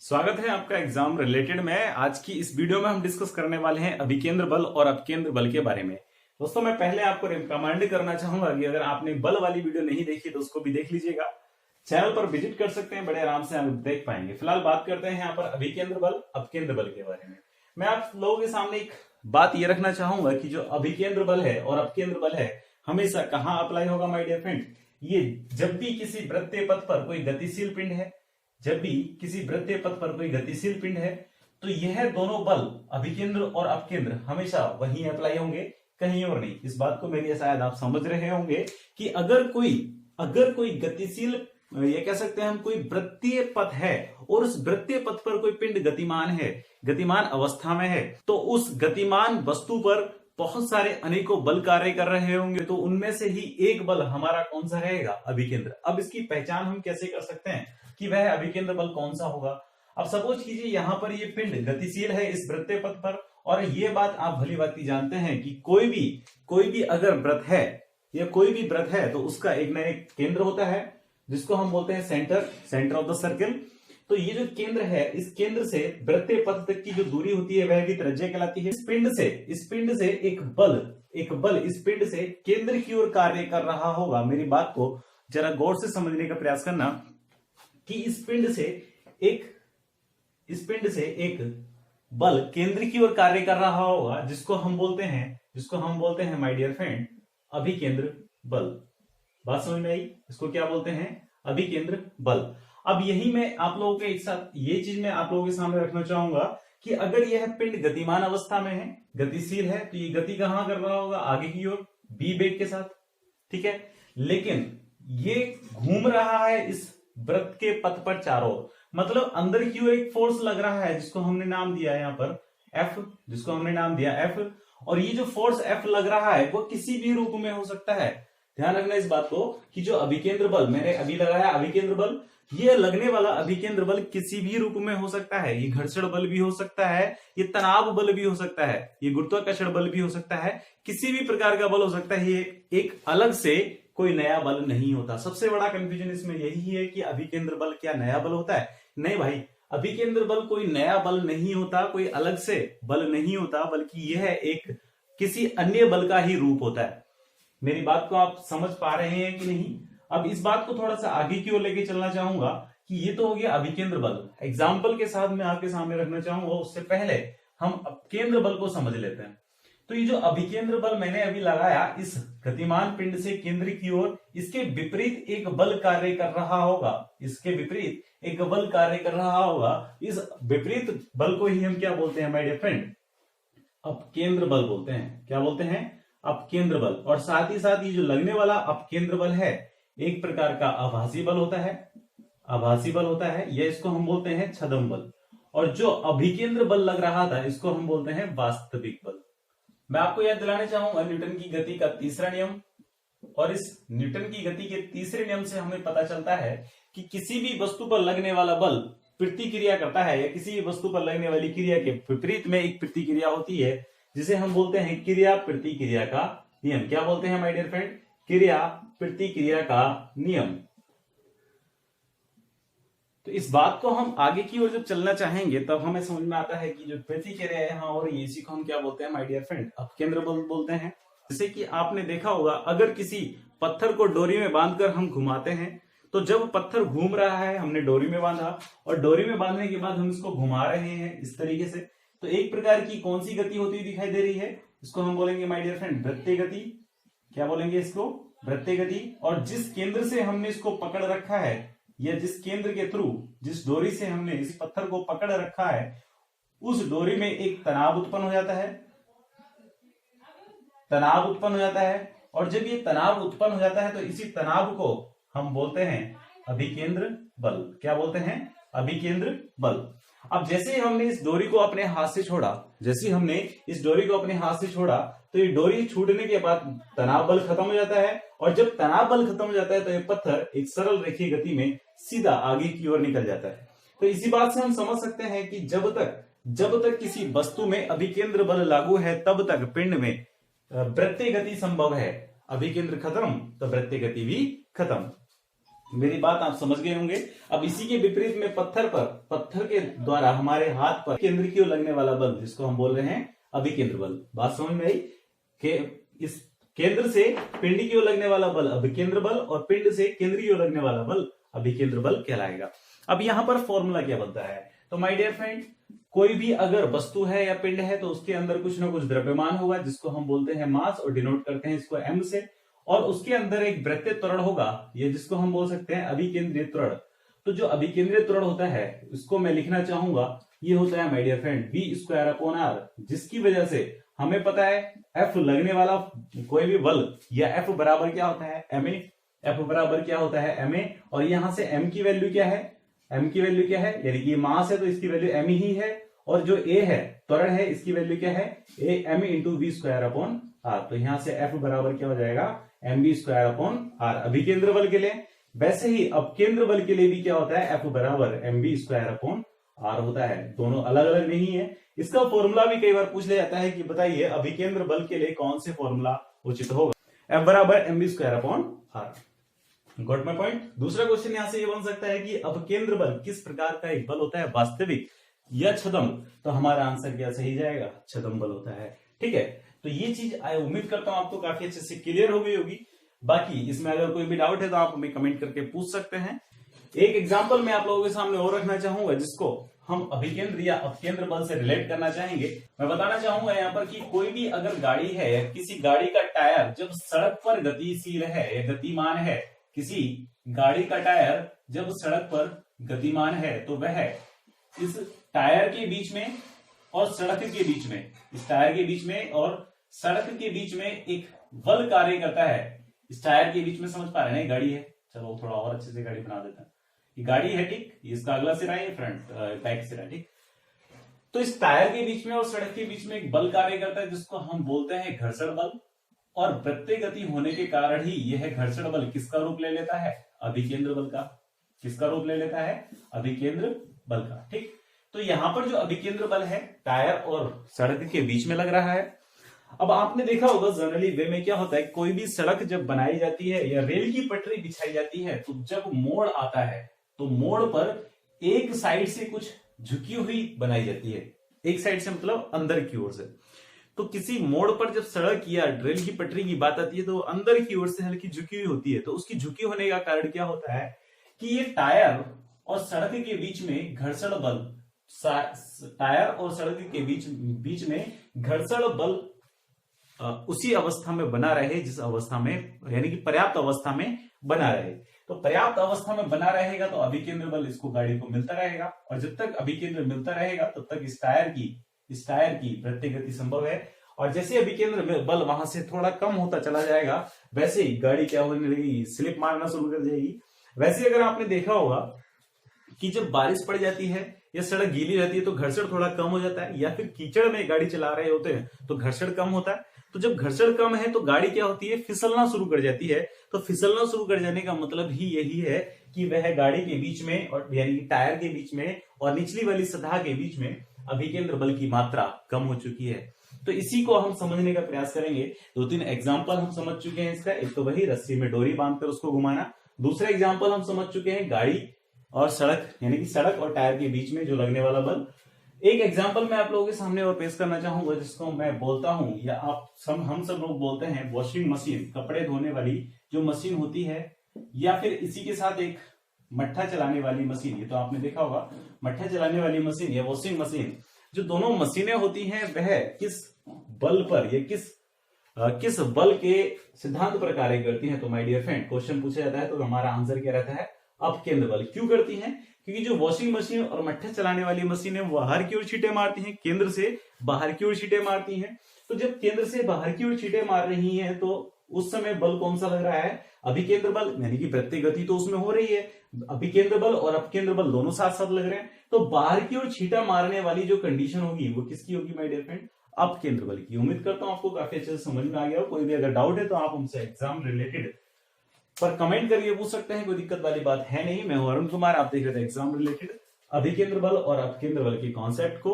स्वागत है आपका एग्जाम रिलेटेड में। आज की इस वीडियो में हम डिस्कस करने वाले हैं अभिकेंद्र बल और अपकेंद्र बल के बारे में। दोस्तों, मैं पहले आपको रिकमेंड करना चाहूंगा कि अगर आपने बल वाली वीडियो नहीं देखी तो उसको भी देख लीजिएगा। चैनल पर विजिट कर सकते हैं, बड़े आराम से आप देख पाएंगे। फिलहाल बात करते हैं यहाँ पर अभिकेंद्र बल अपकेंद्र बल के बारे में। मैं आप लोगों के सामने एक बात ये रखना चाहूंगा कि जो अभिकेंद्र बल है और अपकेंद्र बल है हमेशा कहाँ अप्लाई होगा माय डियर फ्रेंड। ये जब भी किसी वृत्तीय पथ पर कोई गतिशील पिंड है, जब भी किसी वृत्तीय पथ पर कोई गतिशील पिंड है तो यह दोनों बल अभिकेंद्र और अपकेंद्र हमेशा वहीं अप्लाई होंगे, कहीं और नहीं। इस बात को मेरी शायद आप समझ रहे होंगे कि अगर कोई गतिशील, ये कह सकते हैं हम, कोई वृत्तीय पथ है और उस वृत्तीय पथ पर कोई पिंड गतिमान है, गतिमान अवस्था में है, तो उस गतिमान वस्तु पर बहुत सारे अनेकों बल कार्य कर रहे होंगे, तो उनमें से ही एक बल हमारा कौन सा रहेगा? अभिकेंद्र। अब इसकी पहचान हम कैसे कर सकते हैं कि वह अभिकेंद्र बल कौन सा होगा? अब सपोज कीजिए यहाँ पर ये पिंड गतिशील है इस वृत्तीय पथ पर, और ये बात आप भली भांति जानते हैं कि कोई भी अगर वृत्त है या कोई भी वृत्त है तो उसका एक न एक केंद्र होता है जिसको हम बोलते हैं सेंटर ऑफ द सर्किल। तो ये जो केंद्र है, इस केंद्र से वृत्तीय पथ तक की जो दूरी होती है वह भी त्रिज्या कहलाती है। इस पिंड से एक बल इस पिंड से केंद्र की ओर कार्य कर रहा होगा। मेरी बात को जरा गौर से समझने का प्रयास करना कि इस पिंड से एक बल केंद्र की ओर कार्य कर रहा होगा जिसको हम बोलते हैं माय डियर फ्रेंड अभिकेंद्र बल। बात समझ में आई? इसको क्या बोलते हैं? अभिकेंद्र बल। अब यही मैं आप लोगों के एक साथ ये चीज मैं आप लोगों के सामने रखना चाहूंगा कि अगर यह पिंड गतिमान अवस्था में है, गतिशील है, तो ये गति कहां कर रहा होगा? आगे की ओर, बी वेग के साथ। ठीक है, लेकिन ये घूम रहा है इस वृत्त के पथ पर चारों ओर, मतलब अंदर की ओर एक फोर्स लग रहा है जिसको हमने नाम दिया है यहाँ पर एफ। और ये जो फोर्स एफ लग रहा है वो किसी भी रूप में हो सकता है। ध्यान रखना इस बात को कि जो अभिकेंद्र बल मैंने अभी लगाया, अभिकेंद्र बल, ये लगने वाला अभिकेंद्र बल किसी भी रूप में हो सकता है। ये घर्षण बल भी हो सकता है, ये तनाव बल भी हो सकता है, ये गुरुत्वाकर्षण बल भी हो सकता है, किसी भी प्रकार का बल हो सकता है। ये एक अलग से कोई नया बल नहीं होता। सबसे बड़ा कंफ्यूजन इसमें यही है कि अभिकेंद्र बल क्या नया बल होता है? नहीं भाई, अभिकेंद्र बल कोई नया बल नहीं होता, कोई अलग से बल नहीं होता, बल्कि यह एक किसी अन्य बल का ही रूप होता है। मेरी बात को आप समझ पा रहे हैं कि नहीं? अब इस बात को थोड़ा सा आगे की ओर लेके चलना चाहूंगा कि ये तो हो गया अभिकेंद्र बल। एग्जाम्पल के साथ मैं आपके सामने रखना चाहूंगा, उससे पहले हम अपकेंद्र बल को समझ लेते हैं। तो ये जो अभिकेंद्र बल मैंने अभी लगाया इस गतिमान पिंड से केंद्र की ओर, इसके विपरीत एक बल कार्य कर रहा होगा। इस विपरीत बल को ही हम क्या बोलते हैं माय डियर फ्रेंड? अपकेंद्र बल बोलते हैं। क्या बोलते हैं? अपकेंद्र बल। और साथ ही साथ ये जो लगने वाला अपकेंद्र बल है एक प्रकार का आभासी बल होता है, या इसको हम बोलते हैं छद्म बल। और जो अभिकेंद्र बल लग रहा था इसको हम बोलते हैं वास्तविक बल। मैं आपको याद दिलाना चाहूंगा न्यूटन की गति का तीसरा नियम, और इस न्यूटन की गति के तीसरे नियम से हमें पता चलता है कि किसी भी वस्तु पर लगने वाला बल प्रतिक्रिया करता है, या किसी भी वस्तु पर लगने वाली क्रिया के विपरीत में एक प्रतिक्रिया होती है जिसे हम बोलते हैं क्रिया प्रतिक्रिया का नियम। क्या बोलते हैं माय डियर फ्रेंड? क्रिया प्रतिक्रिया का नियम। तो इस बात को हम आगे की ओर जब चलना चाहेंगे तब हमें समझ में आता है कि जो प्रतिक्रिया है यहाँ और इसी को हम क्या बोलते हैं माय डियर फ्रेंड? अपकेंद्र बल बोलते हैं। जैसे कि आपने देखा होगा, अगर किसी पत्थर को डोरी में बांधकर हम घुमाते हैं तो जब पत्थर घूम रहा है, हमने डोरी में बांधा और डोरी में बांधने के बाद हम इसको घुमा रहे हैं इस तरीके से, तो एक प्रकार की कौन सी गति होती हुई दिखाई दे रही है? इसको हम बोलेंगे माय डियर फ्रेंड वृत्तीय गति। क्या बोलेंगे इसको? वृत्तीय गति। और जिस केंद्र से हमने इसको पकड़ रखा है, या जिस केंद्र के थ्रू, जिस डोरी से हमने इस पत्थर को पकड़ रखा है, उस डोरी में एक तनाव उत्पन्न हो जाता है। और जब ये तनाव उत्पन्न हो जाता है तो इसी तनाव को हम बोलते हैं अभिकेंद्र बल। क्या बोलते हैं? अभिकेंद्र बल। अब जैसे ही हमने इस डोरी को अपने हाथ से छोड़ा, तो ये डोरी छूटने के बाद तनाव बल खत्म हो जाता है, और जब तनाव बल खत्म हो जाता है तो ये पत्थर एक सरल रेखीय गति में सीधा आगे की ओर निकल जाता है। तो इसी बात से हम समझ सकते हैं कि जब तक किसी वस्तु में अभिकेंद्र बल लागू है तब तक पिंड में वृत्तीय गति संभव है। अभिकेंद्र खत्म तो वृत्तीय गति भी खत्म। मेरी बात आप समझ गए होंगे। अब इसी के विपरीत में पत्थर के द्वारा हमारे हाथ पर केंद्र की ओर लगने वाला बल, जिसको हम बोल रहे हैं अभिकेंद्र बल। बात समझ में आई कि इस केंद्र से पिंड की ओर लगने वाला बल अभिकेंद्र बल और पिंड से केंद्र की ओर लगने वाला बल अभिकेंद्र बल कहलाएगा। अब यहां पर फॉर्मूला क्या बनता है? तो माय डियर फ्रेंड, कोई भी अगर वस्तु है या पिंड है तो उसके अंदर कुछ ना कुछ द्रव्यमान होगा, जिसको हम बोलते हैं मास, और डिनोट करते हैं इसको m से, और उसके अंदर एक वृत्तीय त्वरण होगा, ये जिसको हम बोल सकते हैं अभिकेंद्रीय त्वरण। तो जो अभिकेंद्रीय त्वरण होता है इसको मैं लिखना चाहूंगा, ये होता है माय डियर फ्रेंड v²/r, जिसकी वजह से हमें पता है F लगने वाला कोई भी बल या F बराबर क्या होता है ma, F बराबर क्या होता है ma, और यहां से m की वैल्यू क्या है? m की वैल्यू क्या है? यानी कि मास है तो इसकी वैल्यू m ही है, और जो a है त्वरण है इसकी वैल्यू क्या है? m × v²/r। तो यहां से F बराबर क्या हो जाएगा? mv²/r अभिकेंद्र बल के लिए। वैसे ही अपकेंद्र बल के लिए भी क्या होता है? F बराबर mv²/r होता है। दोनों अलग अलग नहीं है। इसका फॉर्मूला भी कई बार पूछ लिया जाता है कि बताइए अभिकेंद्र बल के लिए कौन से फॉर्मूला उचित होगा? F बराबर mv²/r। Got my point. दूसरा क्वेश्चन यहां से ये बन सकता है कि अपकेंद्र बल किस प्रकार का एक बल होता है, वास्तविक या छदम? तो हमारा आंसर क्या सही जाएगा? छदम बल होता है। ठीक है, तो ये चीज उम्मीद करता हूं आपको काफी अच्छे से क्लियर हो गई होगी। बाकी इसमें अगर कोई भी डाउट है तो आप हमें कमेंट करके पूछ सकते हैं। एक एग्जांपल मैं आप लोगों के सामने और रखना चाहूंगा, जिसको हम अभिकेंद्र या अपकेंद्र बल से रिलेट करना चाहेंगे। मैं बताना चाहूंगा यहाँ पर कि कोई भी अगर गाड़ी है, किसी गाड़ी का टायर जब सड़क पर गतिशील है या गतिमान है, किसी गाड़ी का टायर जब सड़क पर गतिमान है तो वह इस टायर के बीच में और सड़क के बीच में, इस टायर के बीच में और सड़क के बीच में एक बल कार्य करता है। इस टायर के बीच में समझ पा रहे हैं, गाड़ी है, चलो थोड़ा और अच्छे से गाड़ी बना देते हैं। ये गाड़ी है, ठीक, इसका अगला सिरा है, फ्रंट बैक सिरा, ठीक। तो इस टायर के बीच में और सड़क के बीच में एक बल कार्य करता है, जिसको हम बोलते हैं घर्षण बल। और वृत्तीय गति होने के कारण ही यह घर्षण बल किसका रूप ले लेता है? अभिकेंद्र बल का। किसका रूप ले लेता है? अभिकेंद्र बल का, ठीक। तो यहां पर जो अभिकेंद्र बल है टायर और सड़क के बीच में लग रहा है। अब आपने देखा होगा जनरली वे में क्या होता है, कोई भी सड़क जब बनाई जाती है या रेल की पटरी बिछाई जाती है तो जब मोड़ आता है तो मोड़ पर एक साइड से कुछ झुकी हुई बनाई जाती है। एक साइड से मतलब अंदर की ओर से। तो किसी मोड़ पर जब सड़क या रेल की पटरी की बात आती है तो अंदर की ओर से हल्की झुकी हुई होती है। तो उसकी झुकी होने का कारण क्या होता है कि ये टायर और सड़क के बीच में घर्षण बल, टायर और सड़क के बीच में घर्षण बल उसी अवस्था में बना रहे जिस अवस्था में, यानी कि पर्याप्त अवस्था में बना रहे। तो पर्याप्त अवस्था में बना रहेगा तो अभिकेंद्र बल इसको गाड़ी को मिलता रहेगा, और जब तक अभिकेंद्र मिलता रहेगा तब तक इस टायर की वृत्तीय गति संभव है। और जैसे अभिकेंद्र बल वहां से थोड़ा कम होता चला जाएगा वैसे ही गाड़ी क्या होने लगेगी, स्लिप मारना शुरू कर जाएगी। वैसे अगर आपने देखा होगा कि जब बारिश पड़ जाती है या सड़क गीली रहती है तो घर्षण थोड़ा कम हो जाता है, या फिर कीचड़ में गाड़ी चला रहे होते हैं तो घर्षण कम होता है। तो जब घर्षण कम है तो गाड़ी क्या होती है, फिसलना शुरू कर जाती है। तो फिसलना शुरू कर जाने का मतलब ही यही है कि वह गाड़ी के बीच में और यानी कि टायर के बीच में और निचली वाली सतह के बीच में अभिकेंद्र बल की मात्रा कम हो चुकी है। तो इसी को हम समझने का प्रयास करेंगे। 2-3 एग्जाम्पल हम समझ चुके हैं इसका। एक तो वही रस्सी में डोरी बांधकर उसको घुमाना। दूसरा एग्जाम्पल हम समझ चुके हैं गाड़ी और सड़क, यानी कि सड़क और टायर के बीच में जो लगने वाला बल। एक एग्जाम्पल मैं आप लोगों के सामने और पेश करना चाहूंगा, जिसको मैं बोलता हूं या हम सब लोग बोलते हैं वॉशिंग मशीन। कपड़े धोने वाली जो मशीन होती है, या फिर इसी के साथ एक मट्ठा चलाने वाली मशीन। ये तो आपने देखा होगा, मट्ठा चलाने वाली मशीन या वॉशिंग मशीन, जो दोनों मशीनें होती हैं वह किस बल पर या किस बल के सिद्धांत पर कार्य करती हैं। तो माय डियर फ्रेंड, क्वेश्चन पूछा जाता है तो हमारा आंसर क्या रहता है? अपकेंद्र बल। क्यों करती हैं? क्योंकि जो वॉशिंग मशीन और मट्ठा चलाने वाली मशीन है वो बाहर की ओर छींटे मारती हैं, केंद्र से बाहर की ओर छींटे मारती हैं। तो जब केंद्र से बाहर की ओर छींटे मार रही हैं तो उस समय बल कौन सा लग रहा है? अभिकेंद्र बल, यानी कि वृत्तीय गति तो उसमें हो रही है। अभिकेंद्र बल और अपकेंद्र बल दोनों साथ साथ लग रहे हैं। तो बाहर की ओर छींटा मारने वाली जो कंडीशन होगी वो किसकी होगी माय डियर फ्रेंड? अपकेंद्र बल की। उम्मीद करता हूं आपको काफी अच्छे से समझ में आ गया हो। कोई भी अगर डाउट है तो आप हमसे एग्जाम रिलेटेड पर कमेंट करके पूछ सकते हैं, कोई दिक्कत वाली बात है नहीं। मैं हूं अरुण कुमार, आप देख रहे थे एग्जाम रिलेटेड अभिकेंद्र बल और अपकेंद्र बल के कॉन्सेप्ट को।